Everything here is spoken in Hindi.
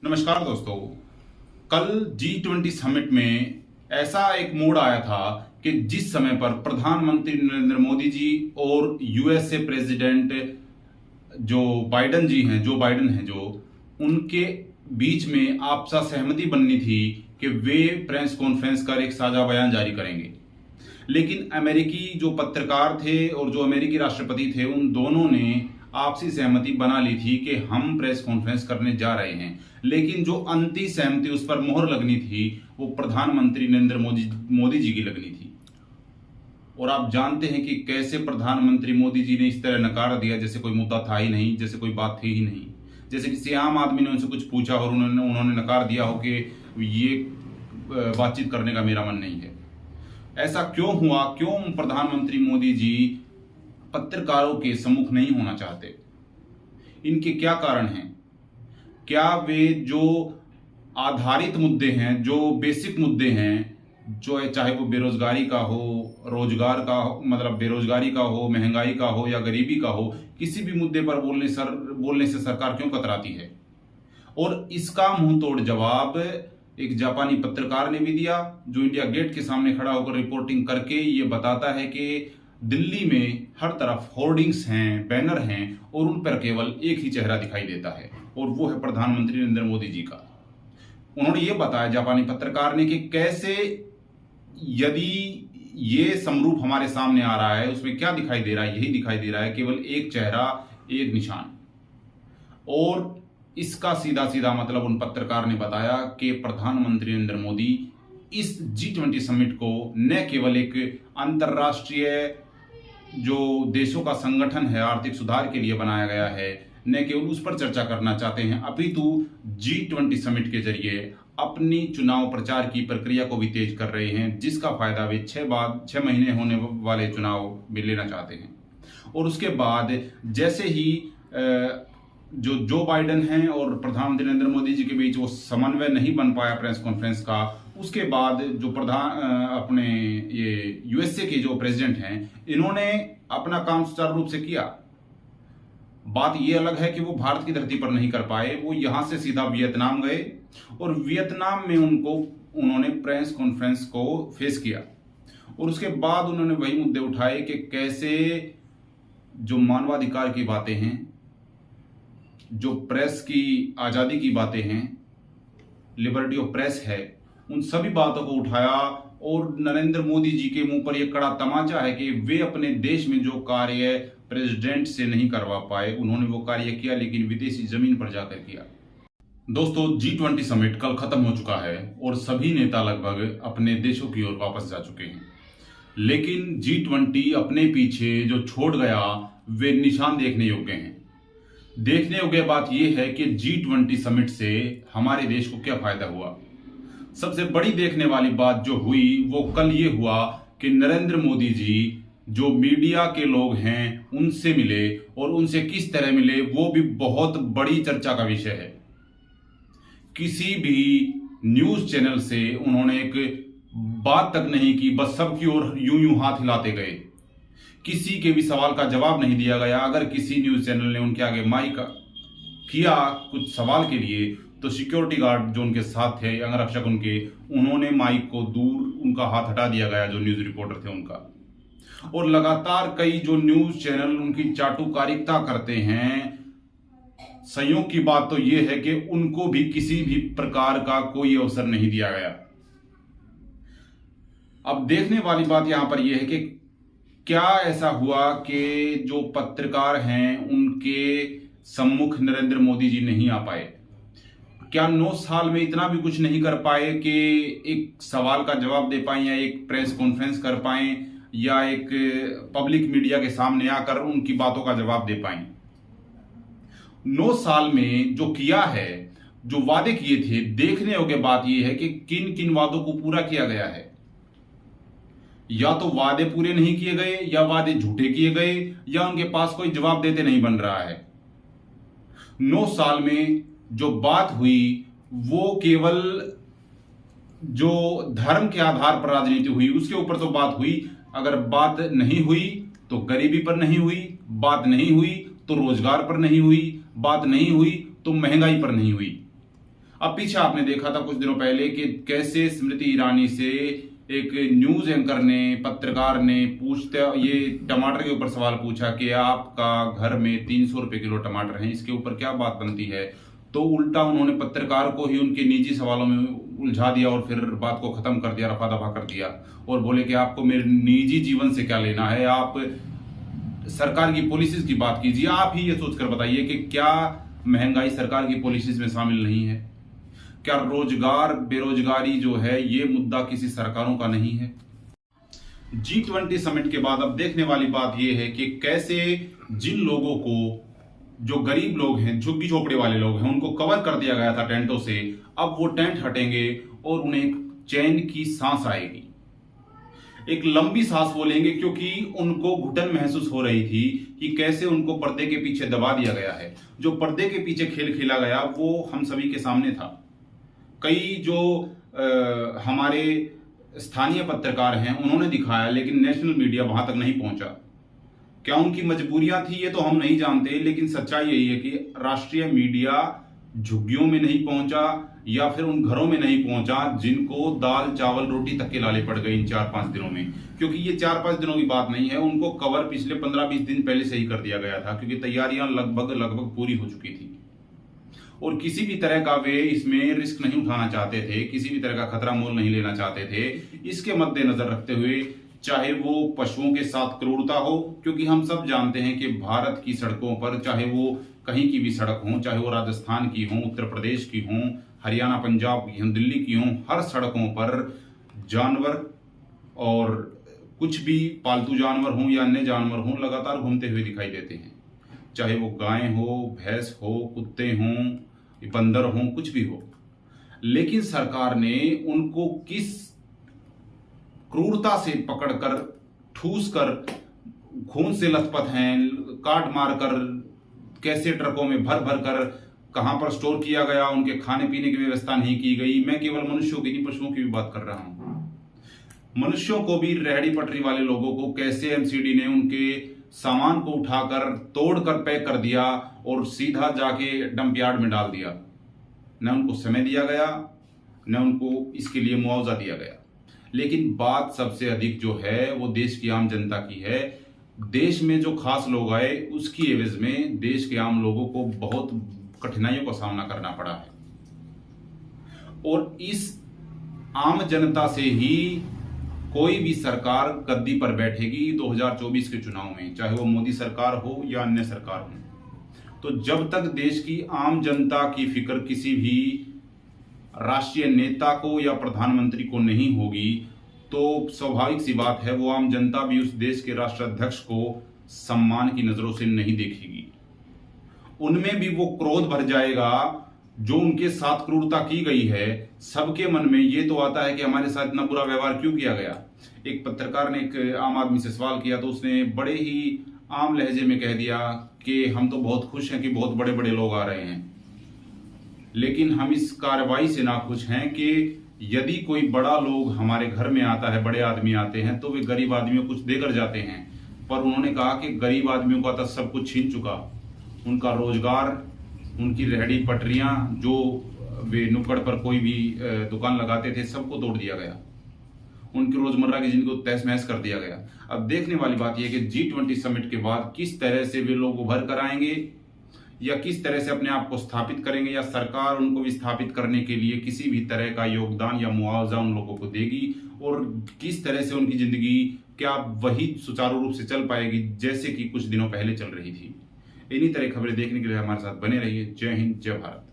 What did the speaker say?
नमस्कार दोस्तों। कल G20 समिट में ऐसा एक मोड़ आया था कि जिस समय पर प्रधानमंत्री नरेंद्र मोदी जी और यूएसए प्रेसिडेंट जो बाइडन हैं जो उनके बीच में आपसा सहमति बननी थी कि वे प्रेस कॉन्फ्रेंस कर एक साझा बयान जारी करेंगे। लेकिन अमेरिकी जो पत्रकार थे और जो अमेरिकी राष्ट्रपति थे, उन दोनों ने आपसी सहमति बना ली थी कि हम प्रेस कॉन्फ्रेंस करने जा रहे हैं। लेकिन जो अंतिम सहमति उस पर मोहर लगनी थी वो प्रधानमंत्री नरेंद्र मोदी जी की लगनी थी। और आप जानते हैं कि कैसे प्रधानमंत्री मोदी जी ने इस तरह नकार दिया जैसे कोई मुद्दा था ही नहीं, जैसे कोई बात थी ही नहीं, जैसे किसी आम आदमी ने उनसे कुछ पूछा और उन्होंने नकार दिया हो कि ये बातचीत करने का मेरा मन नहीं है। ऐसा क्यों हुआ? क्यों प्रधानमंत्री मोदी जी पत्रकारों के सम्मुख नहीं होना चाहते? इनके क्या कारण हैं? क्या वे जो आधारित मुद्दे हैं, जो बेसिक मुद्दे हैं, जो चाहे वो बेरोजगारी का हो, रोजगार का हो, मतलब बेरोजगारी का हो, महंगाई का हो या गरीबी का हो, किसी भी मुद्दे पर बोलने से सरकार क्यों कतराती है? और इसका मुंह तोड़ जवाब एक जापानी पत्रकार ने भी दिया, जो इंडिया गेट के सामने खड़ा होकर रिपोर्टिंग करके ये बताता है कि दिल्ली में हर तरफ होर्डिंग्स हैं, बैनर हैं और उन पर केवल एक ही चेहरा दिखाई देता है और वो है प्रधानमंत्री नरेंद्र मोदी जी का। उन्होंने ये बताया, जापानी पत्रकार ने, कि कैसे यदि ये समरूप हमारे सामने आ रहा है उसमें क्या दिखाई दे रहा है? यही दिखाई दे रहा है, केवल एक चेहरा, एक निशान। और इसका सीधा सीधा मतलब उन पत्रकार ने बताया कि प्रधानमंत्री नरेंद्र मोदी इस G20 समिट को न केवल एक अंतर्राष्ट्रीय जो देशों का संगठन है, आर्थिक सुधार के लिए बनाया गया है, न केवल उस पर चर्चा करना चाहते हैं, अपितु G20 समिट के जरिए अपनी चुनाव प्रचार की प्रक्रिया को भी तेज कर रहे हैं, जिसका फायदा वे 6 महीने होने वाले चुनाव में लेना चाहते हैं। और उसके बाद जैसे ही जो बाइडन हैं और प्रधानमंत्री नरेंद्र मोदी जी के बीच वो समन्वय नहीं बन पाया प्रेस कॉन्फ्रेंस का, उसके बाद जो अपने ये यूएसए के जो प्रेसिडेंट हैं, इन्होंने अपना काम सुचारू रूप से किया। बात ये अलग है कि वो भारत की धरती पर नहीं कर पाए, वो यहां से सीधा वियतनाम गए और वियतनाम में उन्होंने प्रेस कॉन्फ्रेंस को फेस किया। और उसके बाद उन्होंने वही मुद्दे उठाए कि कैसे जो मानवाधिकार की बातें हैं, जो प्रेस की आज़ादी की बातें हैं, लिबर्टी ऑफ प्रेस है, उन सभी बातों को उठाया। और नरेंद्र मोदी जी के मुंह पर यह कड़ा तमाचा है कि वे अपने देश में जो कार्य प्रेसिडेंट से नहीं करवा पाए, उन्होंने वो कार्य किया, लेकिन विदेशी जमीन पर जाकर किया। दोस्तों, G20 समिट कल खत्म हो चुका है और सभी नेता लगभग अपने देशों की ओर वापस जा चुके हैं। लेकिन G20 अपने पीछे जो छोड़ गया वे निशान देखने योग्य हैं। देखने योग्य बात यह है कि G20 समिट से हमारे देश को क्या फायदा हुआ। सबसे बड़ी देखने वाली बात जो हुई वो कल ये हुआ कि नरेंद्र मोदी जी जो मीडिया के लोग हैं उनसे मिले, और उनसे किस तरह मिले वो भी बहुत बड़ी चर्चा का विषय है। किसी भी न्यूज चैनल से उन्होंने एक बात तक नहीं की, बस सबकी ओर यूं यूं हाथ हिलाते गए। किसी के भी सवाल का जवाब नहीं दिया गया। अगर किसी न्यूज चैनल ने उनके आगे माइक किया कुछ सवाल के लिए, तो सिक्योरिटी गार्ड जो उनके साथ थे, अंगरक्षक उनके, उन्होंने माइक को दूर उनका हाथ हटा दिया गया, जो न्यूज रिपोर्टर थे उनका। और लगातार कई जो न्यूज चैनल उनकी चाटुकारिता करते हैं। संयोग की बात तो यह है कि उनको भी किसी भी प्रकार का कोई अवसर नहीं दिया गया। अब देखने वाली बात यहां पर यह है कि क्या ऐसा हुआ कि जो पत्रकार हैं उनके सम्मुख नरेंद्र मोदी जी नहीं आ पाए? क्या 9 साल में इतना भी कुछ नहीं कर पाए कि एक सवाल का जवाब दे पाए, या एक प्रेस कॉन्फ्रेंस कर पाए, या एक पब्लिक मीडिया के सामने आकर उनकी बातों का जवाब दे पाए? 9 साल में जो किया है, जो वादे किए थे, देखने योग्य बात यह है कि किन किन वादों को पूरा किया गया है। या तो वादे पूरे नहीं किए गए, या वादे झूठे किए गए, या उनके पास कोई जवाब देते नहीं बन रहा है। 9 साल में जो बात हुई वो केवल जो धर्म के आधार पर राजनीति हुई उसके ऊपर तो बात हुई। अगर बात नहीं हुई तो गरीबी पर नहीं हुई, बात नहीं हुई तो रोजगार पर नहीं हुई, बात नहीं हुई तो महंगाई पर नहीं हुई। अब पीछे आपने देखा था कुछ दिनों पहले कि कैसे स्मृति ईरानी से एक न्यूज एंकर ने, पत्रकार ने पूछते ये टमाटर के ऊपर सवाल पूछा कि आपका घर में 300 रुपए किलो टमाटर हैं, इसके ऊपर क्या बात बनती है। तो उल्टा उन्होंने पत्रकार को ही उनके निजी सवालों में उलझा दिया और फिर बात को खत्म कर दिया, रफा दफा कर दिया और बोले कि आपको मेरे निजी जीवन से क्या लेना है, आप सरकार की पॉलिसीज की बात कीजिए। आप ही ये सोचकर बताइए कि क्या महंगाई सरकार की पॉलिसीज में शामिल नहीं है? क्या रोजगार, बेरोजगारी जो है ये मुद्दा किसी सरकारों का नहीं है? G20 समिट के बाद अब देखने वाली बात यह है कि कैसे जिन लोगों को, जो गरीब लोग हैं, झुग्गी झोपड़ी वाले लोग हैं, उनको कवर कर दिया गया था टेंटों से, अब वो टेंट हटेंगे और उन्हें एक चैन की सांस आएगी, एक लंबी सांस वो लेंगे, क्योंकि उनको घुटन महसूस हो रही थी कि कैसे उनको पर्दे के पीछे दबा दिया गया है। जो पर्दे के पीछे खेल खेला गया वो हम सभी के सामने था। कई जो हमारे स्थानीय पत्रकार हैं उन्होंने दिखाया, लेकिन नेशनल मीडिया वहां तक नहीं पहुंचा। क्या उनकी मजबूरियां थी ये तो हम नहीं जानते, लेकिन सच्चाई यही है कि राष्ट्रीय मीडिया झुग्गियों में नहीं पहुंचा या फिर उन घरों में नहीं पहुंचा जिनको दाल चावल रोटी तक के लाले पड़ गए इन 4-5 दिनों में। क्योंकि ये 4-5 दिनों की बात नहीं है, उनको कवर पिछले 15-20 दिन पहले से ही कर दिया गया था, क्योंकि तैयारियां लगभग पूरी हो चुकी थी और किसी भी तरह का वे इसमें रिस्क नहीं उठाना चाहते थे, किसी भी तरह का खतरा मोल नहीं लेना चाहते थे। इसके मद्देनजर रखते हुए, चाहे वो पशुओं के साथ क्रूरता हो, क्योंकि हम सब जानते हैं कि भारत की सड़कों पर, चाहे वो कहीं की भी सड़क हो, चाहे वो राजस्थान की हो, उत्तर प्रदेश की हो, हरियाणा पंजाब की हो, दिल्ली की हो, हर सड़कों पर जानवर और कुछ भी पालतू जानवर हों या अन्य जानवर हों लगातार घूमते हुए दिखाई देते हैं। चाहे वो गाय हो, भैंस हो, कुत्ते हों, बंदर हों, कुछ भी हो। लेकिन सरकार ने उनको किस क्रूरता से पकड़कर, ठूस कर, खून से लथपथ हैं, काट मार कर, कैसे ट्रकों में भर भर कर कहां पर स्टोर किया गया, उनके खाने पीने की व्यवस्था नहीं की गई। मैं केवल मनुष्यों की नहीं, पशुओं की भी बात कर रहा हूं। मनुष्यों को भी, रेहड़ी पटरी वाले लोगों को कैसे एमसीडी ने उनके सामान को उठाकर, तोड़कर पैक कर दिया और सीधा जाके डंप यार्ड में डाल दिया। न उनको समय दिया गया, न उनको इसके लिए मुआवजा दिया गया। लेकिन बात सबसे अधिक जो है वो देश की आम जनता की है। देश में जो खास लोग आए उसकी एवज में देश के आम लोगों को बहुत कठिनाइयों का सामना करना पड़ा है और इस आम जनता से ही कोई भी सरकार गद्दी पर बैठेगी 2024 के चुनाव में, चाहे वो मोदी सरकार हो या अन्य सरकार हो। तो जब तक देश की आम जनता की फिक्र किसी भी राष्ट्रीय नेता को या प्रधानमंत्री को नहीं होगी, तो स्वाभाविक सी बात है वो आम जनता भी उस देश के राष्ट्राध्यक्ष को सम्मान की नजरों से नहीं देखेगी। उनमें भी वो क्रोध भर जाएगा जो उनके साथ क्रूरता की गई है। सबके मन में ये तो आता है कि हमारे साथ इतना बुरा व्यवहार क्यों किया गया। एक पत्रकार ने एक आम आदमी से सवाल किया तो उसने बड़े ही आम लहजे में कह दिया कि हम तो बहुत खुश हैं कि बहुत बड़े बड़े लोग आ रहे हैं, लेकिन हम इस कार्रवाई से नाखुश हैं कि यदि कोई बड़ा लोग हमारे घर में आता है, बड़े आदमी आते हैं, तो वे गरीब आदमियों को कुछ देकर जाते हैं। पर उन्होंने कहा कि गरीब आदमियों का तो सब कुछ छीन चुका, उनका रोजगार, उनकी रेहड़ी पटरियां, जो वे नुक्कड़ पर कोई भी दुकान लगाते थे, सबको तोड़ दिया गया। उनकी रोजमर्रा की जिंदगी को तहस नहस कर दिया गया। अब देखने वाली बात यह कि G20 समिट के बाद किस तरह से वे लोग उभर कर आएंगे या किस तरह से अपने आप को स्थापित करेंगे, या सरकार उनको विस्थापित करने के लिए किसी भी तरह का योगदान या मुआवजा उन लोगों को देगी, और किस तरह से उनकी जिंदगी क्या वही सुचारू रूप से चल पाएगी जैसे कि कुछ दिनों पहले चल रही थी। इन्हीं तरह खबरें देखने के लिए हमारे साथ बने रहिए। जय हिंद, जय भारत।